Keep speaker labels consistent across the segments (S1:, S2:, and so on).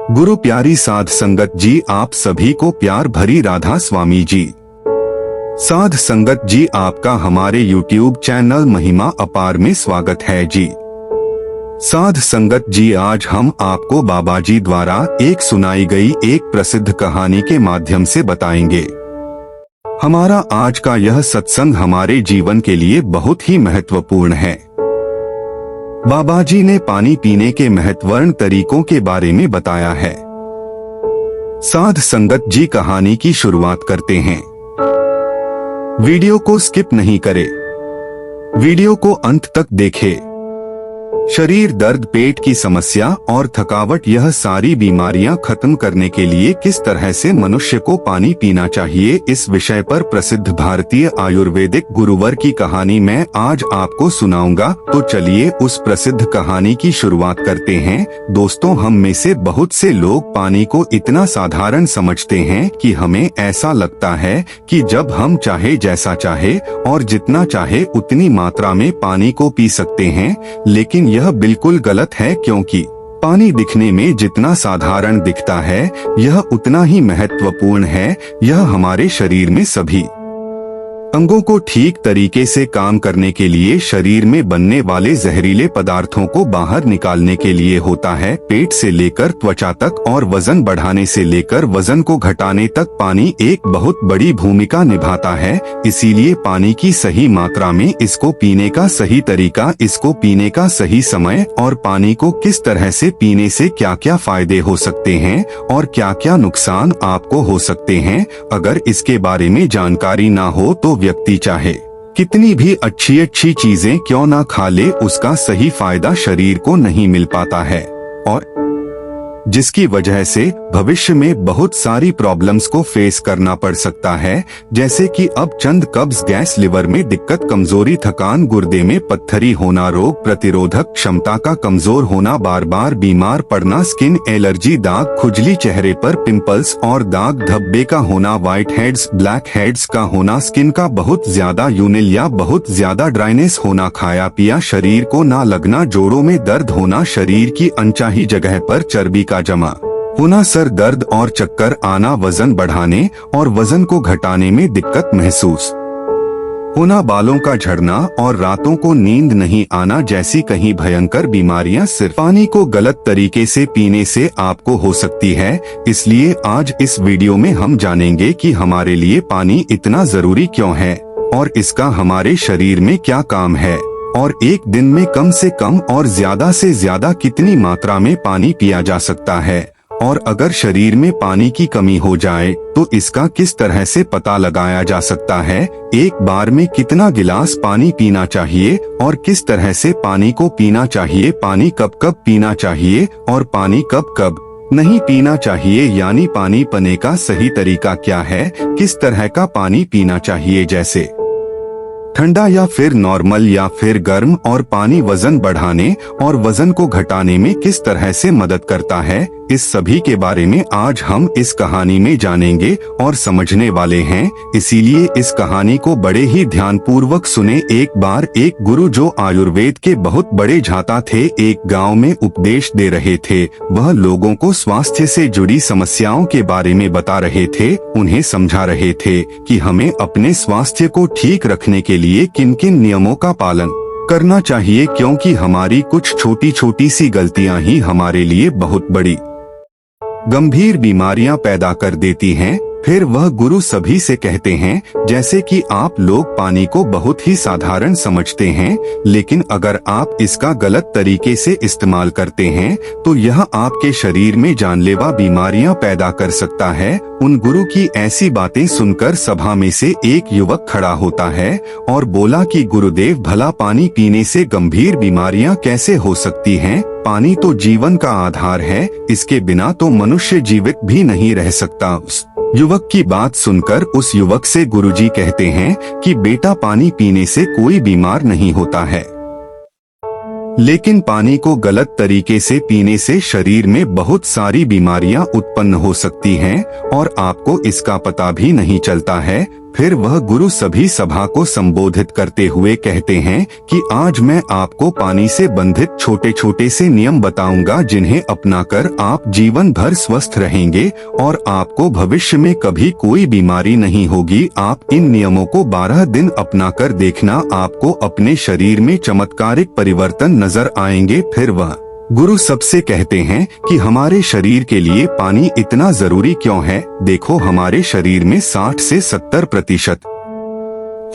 S1: गुरु प्यारी साध संगत जी, आप सभी को प्यार भरी राधा स्वामी जी। साध संगत जी, आपका हमारे YouTube चैनल महिमा अपार में स्वागत है जी। साध संगत जी, आज हम आपको बाबा जी द्वारा एक सुनाई गई एक प्रसिद्ध कहानी के माध्यम से बताएंगे। हमारा आज का यह सत्संग हमारे जीवन के लिए बहुत ही महत्वपूर्ण है। बाबा जी ने पानी पीने के महत्वपूर्ण तरीकों के बारे में बताया है। साध संगत जी, कहानी की शुरुआत करते हैं। वीडियो को स्किप नहीं करें, वीडियो को अंत तक देखें। शरीर दर्द, पेट की समस्या और थकावट, यह सारी बीमारियां खत्म करने के लिए किस तरह से मनुष्य को पानी पीना चाहिए, इस विषय पर प्रसिद्ध भारतीय आयुर्वेदिक गुरुवर की कहानी मैं आज आपको सुनाऊंगा। तो चलिए उस प्रसिद्ध कहानी की शुरुआत करते हैं। दोस्तों, हम में से बहुत से लोग पानी को इतना साधारण समझते हैं कि हमें ऐसा लगता है कि जब हम चाहे, जैसा चाहे और जितना चाहे उतनी मात्रा में पानी को पी सकते हैं, लेकिन यह बिल्कुल गलत है, क्योंकि पानी दिखने में जितना साधारण दिखता है, यह उतना ही महत्वपूर्ण है। यह हमारे शरीर में सभी अंगों को ठीक तरीके से काम करने के लिए, शरीर में बनने वाले जहरीले पदार्थों को बाहर निकालने के लिए होता है। पेट से लेकर त्वचा तक और वजन बढ़ाने से लेकर वजन को घटाने तक पानी एक बहुत बड़ी भूमिका निभाता है। इसीलिए पानी की सही मात्रा में, इसको पीने का सही तरीका, इसको पीने का सही समय और पानी को किस तरह से पीने से क्या क्या फायदे हो सकते हैं और क्या क्या नुकसान आपको हो सकते हैं, अगर इसके बारे में जानकारी ना हो तो व्यक्ति चाहे कितनी भी अच्छी चीजें क्यों ना खा ले, उसका सही फायदा शरीर को नहीं मिल पाता है, और जिसकी वजह से भविष्य में बहुत सारी प्रॉब्लम्स को फेस करना पड़ सकता है। जैसे कि अब चंद कब्ज, गैस, लिवर में दिक्कत, कमजोरी, थकान, गुर्दे में पत्थरी होना, रोग प्रतिरोधक क्षमता का कमजोर होना, बार बार बीमार पड़ना, स्किन एलर्जी, दाग, खुजली, चेहरे पर पिंपल्स और दाग धब्बे का होना, व्हाइट हेड्स, ब्लैक हेड्स का होना, स्किन का बहुत ज्यादा यूनिल या बहुत ज्यादा ड्राइनेस होना, खाया पिया शरीर को ना लगना, जोड़ों में दर्द होना, शरीर की अनचाही जगह पर चर्बी का जमा होना, सर दर्द और चक्कर आना, वजन बढ़ाने और वजन को घटाने में दिक्कत महसूस होना, बालों का झड़ना और रातों को नींद नहीं आना जैसी कहीं भयंकर बीमारियां सिर्फ पानी को गलत तरीके से पीने से आपको हो सकती है। इसलिए आज इस वीडियो में हम जानेंगे कि हमारे लिए पानी इतना जरूरी क्यों है और इसका हमारे शरीर में क्या काम है, और एक दिन में कम से कम और ज्यादा से ज्यादा कितनी मात्रा में पानी पिया जा सकता है, और अगर शरीर में पानी की कमी हो जाए तो इसका किस तरह से पता लगाया जा सकता है। एक बार में कितना गिलास पानी पीना चाहिए और किस तरह से पानी को पीना चाहिए, पानी कब कब पीना चाहिए और पानी कब कब नहीं पीना चाहिए, यानी पानी पीने का सही तरीका क्या है, किस तरह का पानी पीना चाहिए, जैसे ठंडा या फिर नॉर्मल या फिर गर्म, और पानी वजन बढ़ाने और वजन को घटाने में किस तरह से मदद करता है, इस सभी के बारे में आज हम इस कहानी में जानेंगे और समझने वाले हैं। इसीलिए इस कहानी को बड़े ही ध्यानपूर्वक सुने। एक बार एक गुरु जो आयुर्वेद के बहुत बड़े झाता थे, एक गांव में उपदेश दे रहे थे। वह लोगों को स्वास्थ्य से जुड़ी समस्याओं के बारे में बता रहे थे, उन्हें समझा रहे थे कि हमें अपने स्वास्थ्य को ठीक रखने के लिए किन किन नियमों का पालन करना चाहिए, क्योंकि हमारी कुछ छोटी छोटी सी गलतियां ही हमारे लिए बहुत बड़ी गंभीर बीमारियां पैदा कर देती हैं। फिर वह गुरु सभी से कहते हैं, जैसे कि आप लोग पानी को बहुत ही साधारण समझते हैं, लेकिन अगर आप इसका गलत तरीके से इस्तेमाल करते हैं तो यह आपके शरीर में जानलेवा बीमारियां पैदा कर सकता है। उन गुरु की ऐसी बातें सुनकर सभा में से एक युवक खड़ा होता है और बोला कि गुरुदेव, भला पानी पीने से गंभीर बीमारियां कैसे हो सकती हैं? पानी तो जीवन का आधार है, इसके बिना तो मनुष्य जीवित भी नहीं रह सकता। उस युवक की बात सुनकर उस युवक से गुरुजी कहते हैं कि बेटा, पानी पीने से कोई बीमार नहीं होता है, लेकिन पानी को गलत तरीके से पीने से शरीर में बहुत सारी बीमारियां उत्पन्न हो सकती हैं और आपको इसका पता भी नहीं चलता है। फिर वह गुरु सभी सभा को संबोधित करते हुए कहते हैं कि आज मैं आपको पानी से बंधित छोटे छोटे से नियम बताऊंगा जिन्हें अपनाकर आप जीवन भर स्वस्थ रहेंगे और आपको भविष्य में कभी कोई बीमारी नहीं होगी। आप इन नियमों को 12 दिन अपनाकर देखना, आपको अपने शरीर में चमत्कारिक परिवर्तन नजर आएंगे। फिर वह गुरु सबसे कहते हैं कि हमारे शरीर के लिए पानी इतना जरूरी क्यों है। देखो, हमारे शरीर में 60 से 70%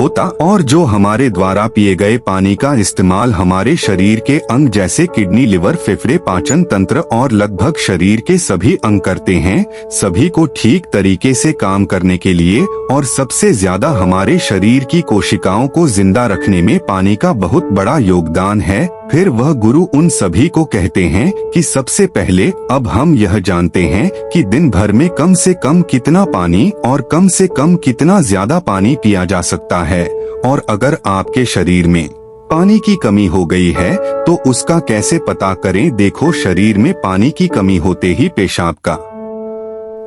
S1: होता और जो हमारे द्वारा पिए गए पानी का इस्तेमाल हमारे शरीर के अंग जैसे किडनी, लिवर, फेफड़े, पाचन तंत्र और लगभग शरीर के सभी अंग करते हैं, सभी को ठीक तरीके से काम करने के लिए। और सबसे ज्यादा हमारे शरीर की कोशिकाओं को जिंदा रखने में पानी का बहुत बड़ा योगदान है। फिर वह गुरु उन सभी को कहते हैं कि सबसे पहले अब हम यह जानते हैं कि दिन भर में कम से कम कितना पानी और कम से कम कितना ज्यादा पानी पिया जा सकता है। और अगर आपके शरीर में पानी की कमी हो गई है तो उसका कैसे पता करें। देखो, शरीर में पानी की कमी होते ही पेशाब का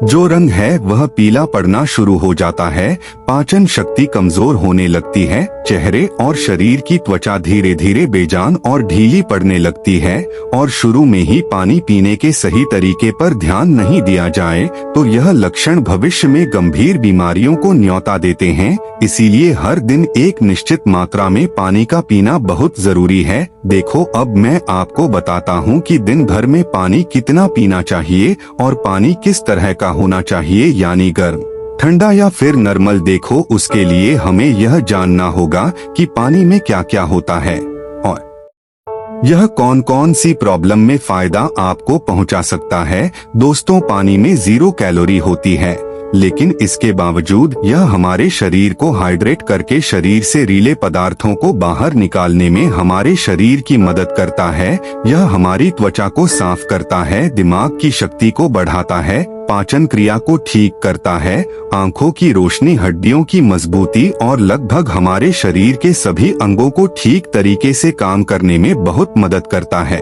S1: जो रंग है वह पीला पड़ना शुरू हो जाता है, पाचन शक्ति कमजोर होने लगती है, चेहरे और शरीर की त्वचा धीरे धीरे बेजान और ढीली पड़ने लगती है। और शुरू में ही पानी पीने के सही तरीके पर ध्यान नहीं दिया जाए तो यह लक्षण भविष्य में गंभीर बीमारियों को न्योता देते हैं। इसीलिए हर दिन एक निश्चित मात्रा में पानी का पीना बहुत जरूरी है। देखो, अब मैं आपको बताता हूँ कि दिन भर में पानी कितना पीना चाहिए और पानी किस तरह का होना चाहिए, यानी गर्म, ठंडा या फिर नॉर्मल। देखो, उसके लिए हमें यह जानना होगा कि पानी में क्या क्या होता है और यह कौन कौन सी प्रॉब्लम में फायदा आपको पहुंचा सकता है। दोस्तों, पानी में 0 कैलोरी होती है, लेकिन इसके बावजूद यह हमारे शरीर को हाइड्रेट करके शरीर से रीले पदार्थों को बाहर निकालने में हमारे शरीर की मदद करता है। यह हमारी त्वचा को साफ करता है, दिमाग की शक्ति को बढ़ाता है, पाचन क्रिया को ठीक करता है, आंखों की रोशनी, हड्डियों की मजबूती और लगभग हमारे शरीर के सभी अंगों को ठीक तरीके से काम करने में बहुत मदद करता है।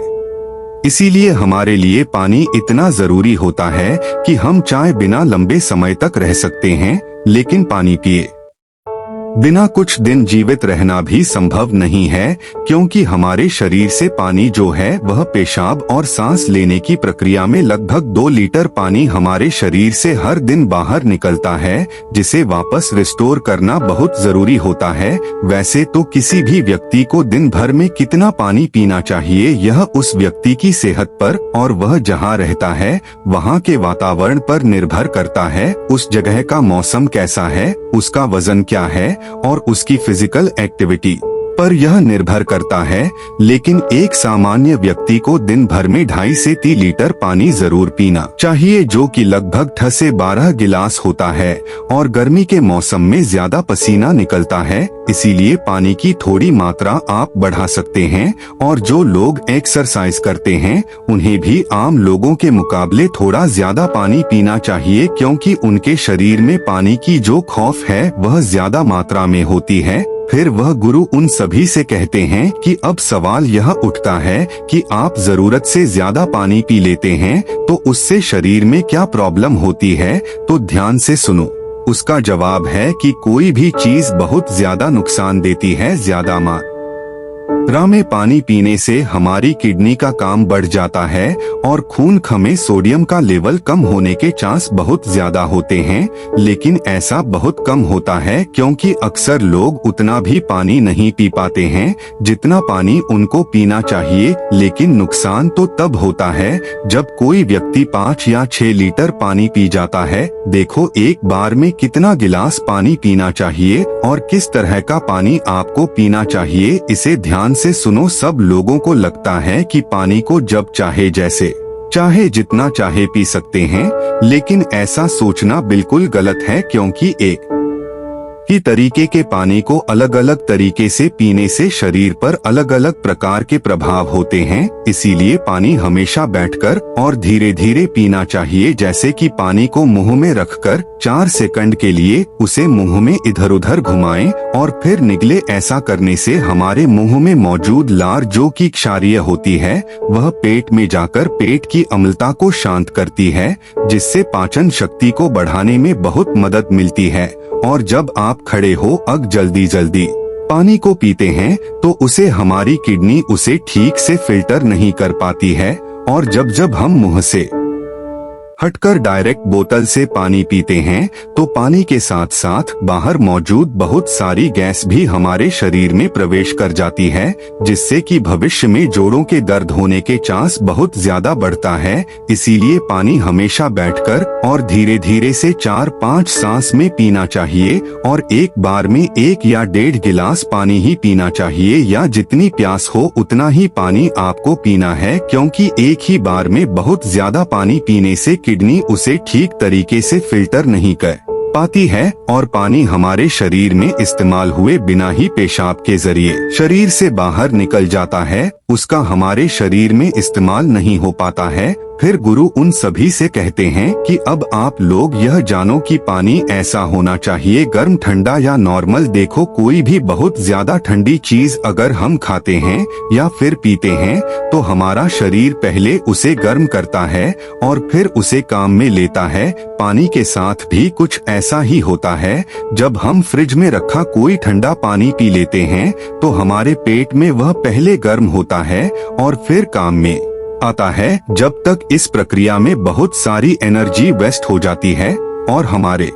S1: इसीलिए हमारे लिए पानी इतना जरूरी होता है कि हम चाय बिना लंबे समय तक रह सकते हैं, लेकिन पानी पिए बिना कुछ दिन जीवित रहना भी संभव नहीं है, क्योंकि हमारे शरीर से पानी जो है वह पेशाब और सांस लेने की प्रक्रिया में लगभग 2 लीटर पानी हमारे शरीर से हर दिन बाहर निकलता है, जिसे वापस रिस्टोर करना बहुत जरूरी होता है। वैसे तो किसी भी व्यक्ति को दिन भर में कितना पानी पीना चाहिए यह उस व्यक्ति की सेहत पर और वह जहाँ रहता है वहाँ के वातावरण पर निर्भर करता है। उस जगह का मौसम कैसा है, उसका वजन क्या है और उसकी फिजिकल एक्टिविटी पर यह निर्भर करता है। लेकिन एक सामान्य व्यक्ति को दिन भर में 2.5 से 3 लीटर पानी जरूर पीना चाहिए, जो कि लगभग 8 से 12 गिलास होता है। और गर्मी के मौसम में ज्यादा पसीना निकलता है, इसीलिए पानी की थोड़ी मात्रा आप बढ़ा सकते हैं। और जो लोग एक्सरसाइज करते हैं उन्हें भी आम लोगों के मुकाबले थोड़ा ज्यादा पानी पीना चाहिए, क्योंकि उनके शरीर में पानी की जो खौफ है वह ज्यादा मात्रा में होती है। फिर वह गुरु उन सभी से कहते हैं कि अब सवाल यह उठता है कि आप जरूरत से ज्यादा पानी पी लेते हैं तो उससे शरीर में क्या प्रॉब्लम होती है। तो ध्यान से सुनो, उसका जवाब है कि कोई भी चीज बहुत ज्यादा नुकसान देती है। ज्यादा मात्रा में पानी पीने से हमारी किडनी का काम बढ़ जाता है और खून में सोडियम का लेवल कम होने के चांस बहुत ज्यादा होते हैं। लेकिन ऐसा बहुत कम होता है, क्योंकि अक्सर लोग उतना भी पानी नहीं पी पाते हैं जितना पानी उनको पीना चाहिए। लेकिन नुकसान तो तब होता है जब कोई व्यक्ति 5 या 6 लीटर पानी पी जाता है। देखो, एक बार में कितना गिलास पानी पीना चाहिए और किस तरह का पानी आपको पीना चाहिए, इसे ध्यान से सुनो। सब लोगों को लगता है कि पानी को जब चाहे जैसे चाहे जितना चाहे पी सकते हैं, लेकिन ऐसा सोचना बिल्कुल गलत है, क्योंकि एक ही तरीके के पानी को अलग अलग तरीके से पीने से शरीर पर अलग अलग प्रकार के प्रभाव होते हैं। इसीलिए पानी हमेशा बैठकर और धीरे धीरे पीना चाहिए, जैसे कि पानी को मुंह में रखकर 4 सेकंड के लिए उसे मुंह में इधर उधर घुमाएं और फिर निगले। ऐसा करने से हमारे मुंह में मौजूद लार, जो कि क्षारीय होती है, वह पेट में जाकर पेट की अम्लता को शांत करती है, जिससे पाचन शक्ति को बढ़ाने में बहुत मदद मिलती है। और जब आप आप खड़े हो अग जल्दी जल्दी पानी को पीते हैं तो उसे हमारी किडनी उसे ठीक से फिल्टर नहीं कर पाती है, और जब जब हम मुंह से हटकर डायरेक्ट बोतल से पानी पीते हैं तो पानी के साथ साथ बाहर मौजूद बहुत सारी गैस भी हमारे शरीर में प्रवेश कर जाती है, जिससे कि भविष्य में जोड़ों के दर्द होने के चांस बहुत ज्यादा बढ़ता है। इसीलिए पानी हमेशा बैठकर और धीरे धीरे से 4-5 सांस में पीना चाहिए, और एक बार में 1 या 1.5 गिलास पानी ही पीना चाहिए, या जितनी प्यास हो उतना ही पानी आपको पीना है, क्योंकि एक ही बार में बहुत ज्यादा पानी पीने से किडनी उसे ठीक तरीके से फिल्टर नहीं कर पाती है, और पानी हमारे शरीर में इस्तेमाल हुए बिना ही पेशाब के जरिए शरीर से बाहर निकल जाता है, उसका हमारे शरीर में इस्तेमाल नहीं हो पाता है। फिर गुरु उन सभी से कहते हैं कि अब आप लोग यह जानो कि पानी ऐसा होना चाहिए गर्म ठंडा या नॉर्मल। देखो कोई भी बहुत ज्यादा ठंडी चीज अगर हम खाते हैं या फिर पीते हैं तो हमारा शरीर पहले उसे गर्म करता है और फिर उसे काम में लेता है। पानी के साथ भी कुछ ऐसा ही होता है। जब हम फ्रिज में रखा कोई ठंडा पानी पी लेते हैं तो हमारे पेट में वह पहले गर्म होता है और फिर काम में आता है। जब तक इस प्रक्रिया में बहुत सारी एनर्जी वेस्ट हो जाती है और हमारे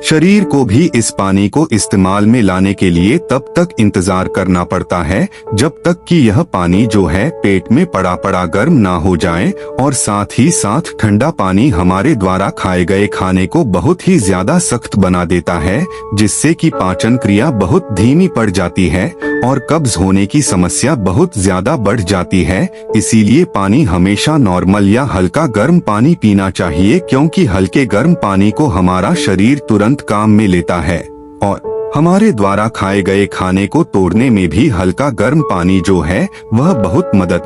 S1: शरीर को भी इस पानी को इस्तेमाल में लाने के लिए तब तक इंतजार करना पड़ता है जब तक कि यह पानी जो है पेट में पड़ा पड़ा गर्म ना हो जाए, और साथ ही साथ ठंडा पानी हमारे द्वारा खाए गए खाने को बहुत ही ज्यादा सख्त बना देता है, जिससे कि पाचन क्रिया बहुत धीमी पड़ जाती है और कब्ज होने की समस्या बहुत ज्यादा बढ़ जाती है। इसीलिए पानी हमेशा नॉर्मल या हल्का गर्म पानी पीना चाहिए, क्योंकि हल्के गर्म पानी को हमारा शरीर तुरंत काम में लेता है और हमारे द्वारा खाए गए खाने को तोड़ने में भी हल्का गर्म पानी जो है वह बहुत मदद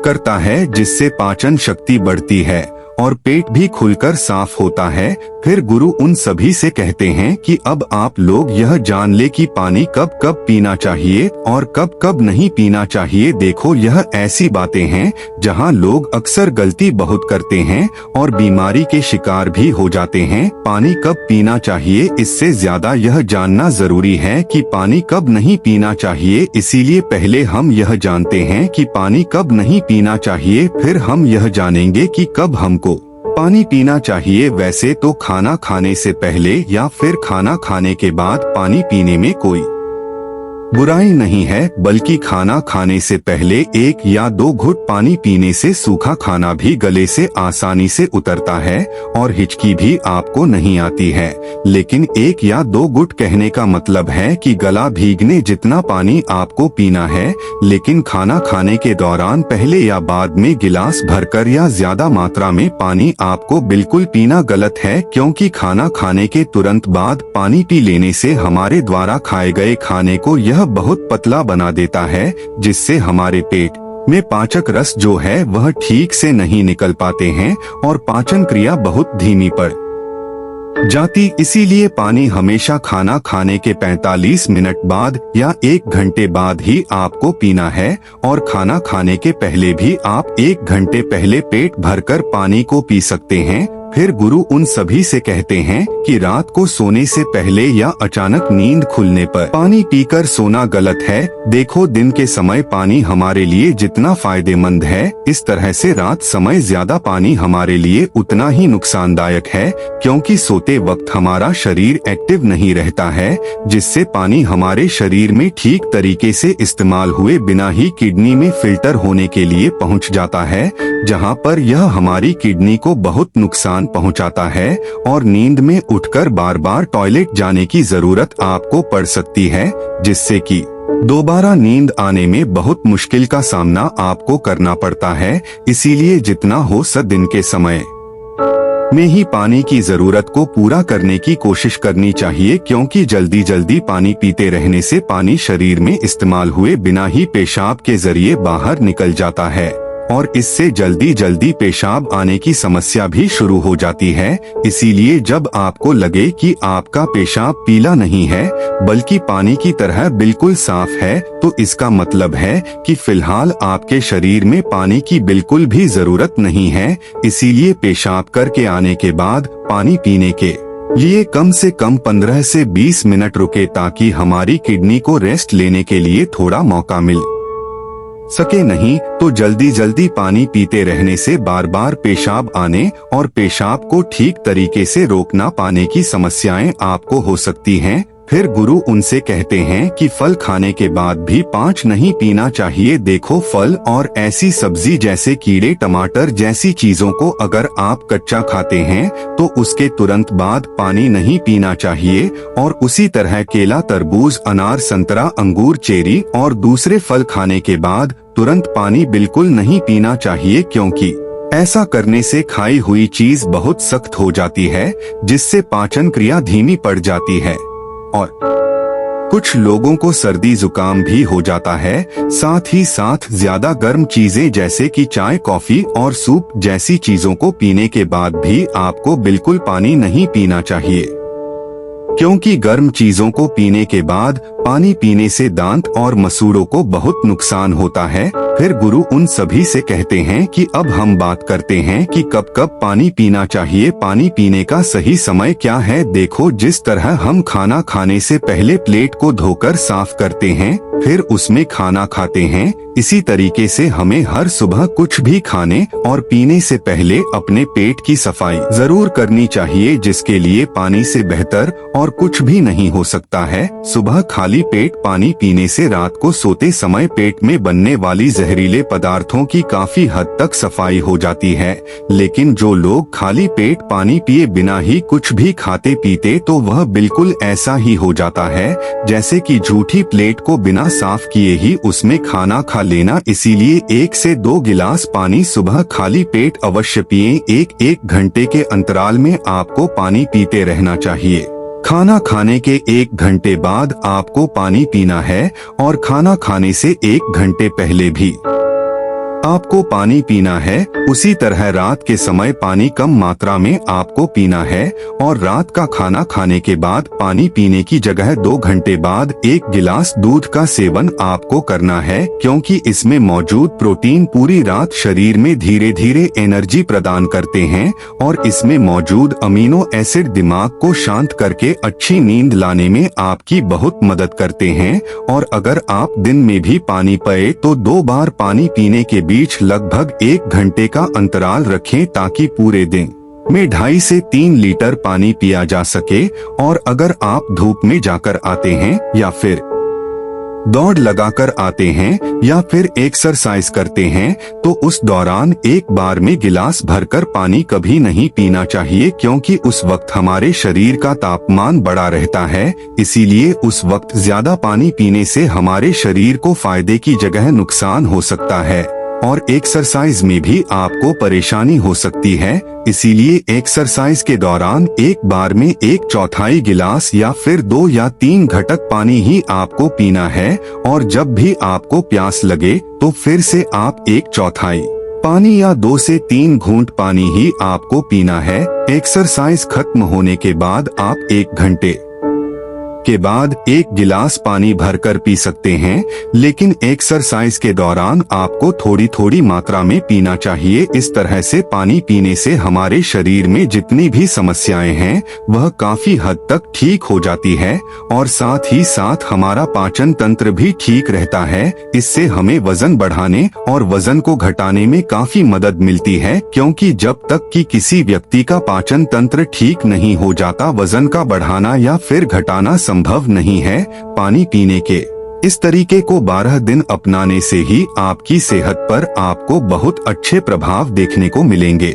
S1: करता है, जिससे पाचन शक्ति बढ़ती है और पेट भी खुलकर साफ होता है। फिर गुरु उन सभी से कहते हैं कि अब आप लोग यह जान ले कि पानी कब कब पीना चाहिए और कब कब नहीं पीना चाहिए। देखो यह ऐसी बातें हैं जहां लोग अक्सर गलती बहुत करते हैं और बीमारी के शिकार भी हो जाते हैं। पानी कब पीना चाहिए इससे ज्यादा यह जानना जरूरी है कि पानी कब नहीं पीना चाहिए। इसीलिए पहले हम यह जानते हैं कि पानी कब नहीं पीना चाहिए, फिर हम यह जानेंगे कि कब हमको पानी पीना चाहिए। वैसे तो खाना खाने से पहले या फिर खाना खाने के बाद पानी पीने में कोई बुराई नहीं है, बल्कि खाना खाने से पहले 1 या 2 घुट पानी पीने से सूखा खाना भी गले से आसानी से उतरता है और हिचकी भी आपको नहीं आती है। लेकिन 1 या 2 घुट कहने का मतलब है कि गला भीगने जितना पानी आपको पीना है, लेकिन खाना खाने के दौरान पहले या बाद में गिलास भरकर या ज्यादा मात्रा में पानी आपको बिल्कुल पीना गलत है, क्योंकि खाना खाने के तुरंत बाद पानी पी लेने से हमारे द्वारा खाए गए खाने को यह बहुत पतला बना देता है, जिससे हमारे पेट में पाचक रस जो है वह ठीक से नहीं निकल पाते हैं और पाचन क्रिया बहुत धीमी पड़ जाती। इसीलिए पानी हमेशा खाना खाने के 45 मिनट बाद या 1 घंटे बाद ही आपको पीना है, और खाना खाने के पहले भी आप 1 घंटे पहले पेट भरकर पानी को पी सकते हैं। फिर गुरु उन सभी से कहते हैं कि रात को सोने से पहले या अचानक नींद खुलने पर पानी पीकर सोना गलत है। देखो दिन के समय पानी हमारे लिए जितना फायदेमंद है, इस तरह से रात समय ज्यादा पानी हमारे लिए उतना ही नुकसानदायक है, क्योंकि सोते वक्त हमारा शरीर एक्टिव नहीं रहता है, जिससे पानी हमारे शरीर में ठीक तरीके से इस्तेमाल हुए बिना ही किडनी में फिल्टर होने के लिए पहुंच जाता है, जहां पर यह हमारी किडनी को बहुत नुकसान पहुंचाता है और नींद में उठकर बार बार टॉयलेट जाने की जरूरत आपको पड़ सकती है, जिससे कि दोबारा नींद आने में बहुत मुश्किल का सामना आपको करना पड़ता है। इसीलिए जितना हो दिन के समय में ही पानी की जरूरत को पूरा करने की कोशिश करनी चाहिए, क्योंकि जल्दी जल्दी पानी पीते रहने से पानी शरीर में इस्तेमाल हुए बिना ही पेशाब के जरिए बाहर निकल जाता है और इससे जल्दी जल्दी पेशाब आने की समस्या भी शुरू हो जाती है। इसीलिए जब आपको लगे कि आपका पेशाब पीला नहीं है बल्कि पानी की तरह बिल्कुल साफ है, तो इसका मतलब है कि फिलहाल आपके शरीर में पानी की बिल्कुल भी जरूरत नहीं है। इसीलिए पेशाब करके आने के बाद पानी पीने के लिए कम से कम 15 से 20 मिनट रुके ताकि हमारी किडनी को रेस्ट लेने के लिए थोड़ा मौका मिल सके। नहीं तो जल्दी जल्दी पानी पीते रहने से बार बार पेशाब आने और पेशाब को ठीक तरीके से रोक ना पाने की समस्याएं आपको हो सकती हैं। फिर गुरु उनसे कहते हैं कि फल खाने के बाद भी 5 नहीं पीना चाहिए। देखो, फल और ऐसी सब्जी जैसे कीड़े टमाटर जैसी चीजों को अगर आप कच्चा खाते हैं तो उसके तुरंत बाद पानी नहीं पीना चाहिए, और उसी तरह केला तरबूज अनार संतरा अंगूर चेरी और दूसरे फल खाने के बाद तुरंत पानी बिल्कुल नहीं पीना चाहिए, क्योंकि ऐसा करने से खाई हुई चीज बहुत सख्त हो जाती है जिससे पाचन क्रिया धीमी पड़ जाती है और कुछ लोगों को सर्दी जुकाम भी हो जाता है। साथ ही साथ ज्यादा गर्म चीजें जैसे कि चाय कॉफी और सूप जैसी चीजों को पीने के बाद भी आपको बिल्कुल पानी नहीं पीना चाहिए, क्योंकि गर्म चीजों को पीने के बाद पानी पीने से दांत और मसूड़ों को बहुत नुकसान होता है। फिर गुरु उन सभी से कहते हैं कि अब हम बात करते हैं कि कब कब पानी पीना चाहिए। पानी पीने का सही समय क्या है? देखो, जिस तरह हम खाना खाने से पहले प्लेट को धोकर साफ करते हैं फिर उसमें खाना खाते हैं, इसी तरीके से हमें हर सुबह कुछ भी खाने और पीने से पहले अपने पेट की सफाई जरूर करनी चाहिए, जिसके लिए पानी से बेहतर और कुछ भी नहीं हो सकता है। सुबह खाली पेट पानी पीने से रात को सोते समय पेट में बनने वाली जहरीले पदार्थों की काफी हद तक सफाई हो जाती है। लेकिन जो लोग खाली पेट पानी पिए बिना ही कुछ भी खाते पीते तो वह बिल्कुल ऐसा ही हो जाता है जैसे कि झूठी प्लेट को बिना साफ किए ही उसमें खाना खा लेना। इसीलिए 1 से 2 गिलास पानी सुबह खाली पेट अवश्य पिएं। 1 घंटे के अंतराल में आपको पानी पीते रहना चाहिए। खाना खाने के 1 घंटे बाद आपको पानी पीना है और खाना खाने से 1 घंटे पहले भी आपको पानी पीना है। उसी तरह रात के समय पानी कम मात्रा में आपको पीना है और रात का खाना खाने के बाद पानी पीने की जगह 2 घंटे बाद 1 गिलास दूध का सेवन आपको करना है, क्योंकि इसमें मौजूद प्रोटीन पूरी रात शरीर में धीरे धीरे एनर्जी प्रदान करते हैं और इसमें मौजूद अमीनो एसिड दिमाग को शांत करके अच्छी नींद लाने में आपकी बहुत मदद करते हैं। और अगर आप दिन में भी पानी पिए तो 2 बार पानी पीने के बीच लगभग 1 घंटे का अंतराल रखें ताकि पूरे दिन में 2.5 से 3 लीटर पानी पिया जा सके। और अगर आप धूप में जाकर आते हैं या फिर दौड़ लगाकर आते हैं या फिर एक्सरसाइज करते हैं तो उस दौरान 1 बार में गिलास भरकर पानी कभी नहीं पीना चाहिए, क्योंकि उस वक्त हमारे शरीर का तापमान बढ़ा रहता है। इसीलिए उस वक्त ज्यादा पानी पीने से हमारे शरीर को फायदे की जगह नुकसान हो सकता है और एक्सरसाइज में भी आपको परेशानी हो सकती है। इसीलिए एक्सरसाइज के दौरान 1 बार में 1/4 गिलास या फिर 2 या 3 घटक पानी ही आपको पीना है। और जब भी आपको प्यास लगे तो फिर से आप 1/4 पानी या 2 से 3 घूंट पानी ही आपको पीना है। एक्सरसाइज खत्म होने के बाद आप 1 घंटे के बाद 1 गिलास पानी भरकर पी सकते हैं, लेकिन एक्सरसाइज के दौरान आपको थोड़ी थोड़ी मात्रा में पीना चाहिए। इस तरह से पानी पीने से हमारे शरीर में जितनी भी समस्याएं हैं वह काफी हद तक ठीक हो जाती है और साथ ही साथ हमारा पाचन तंत्र भी ठीक रहता है। इससे हमें वजन बढ़ाने और वजन को घटाने में काफी मदद मिलती है, क्योंकि जब तक कि किसी व्यक्ति का पाचन तंत्र ठीक नहीं हो जाता वजन का बढ़ाना या फिर घटाना संभव नहीं है। पानी पीने के इस तरीके को 12 दिन अपनाने से ही आपकी सेहत पर आपको बहुत अच्छे प्रभाव देखने को मिलेंगे।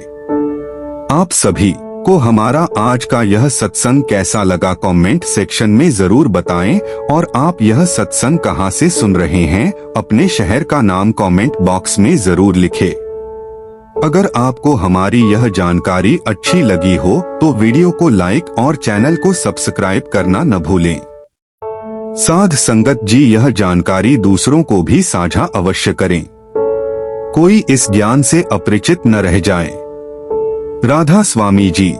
S1: आप सभी को हमारा आज का यह सत्संग कैसा लगा कमेंट सेक्शन में जरूर बताएं और आप यह सत्संग कहां से सुन रहे हैं अपने शहर का नाम कमेंट बॉक्स में जरूर लिखें। अगर आपको हमारी यह जानकारी अच्छी लगी हो तो वीडियो को लाइक और चैनल को सब्सक्राइब करना न भूलें। साध संगत जी, यह जानकारी दूसरों को भी साझा अवश्य करें, कोई इस ज्ञान से अपरिचित न रह जाए। राधा स्वामी जी।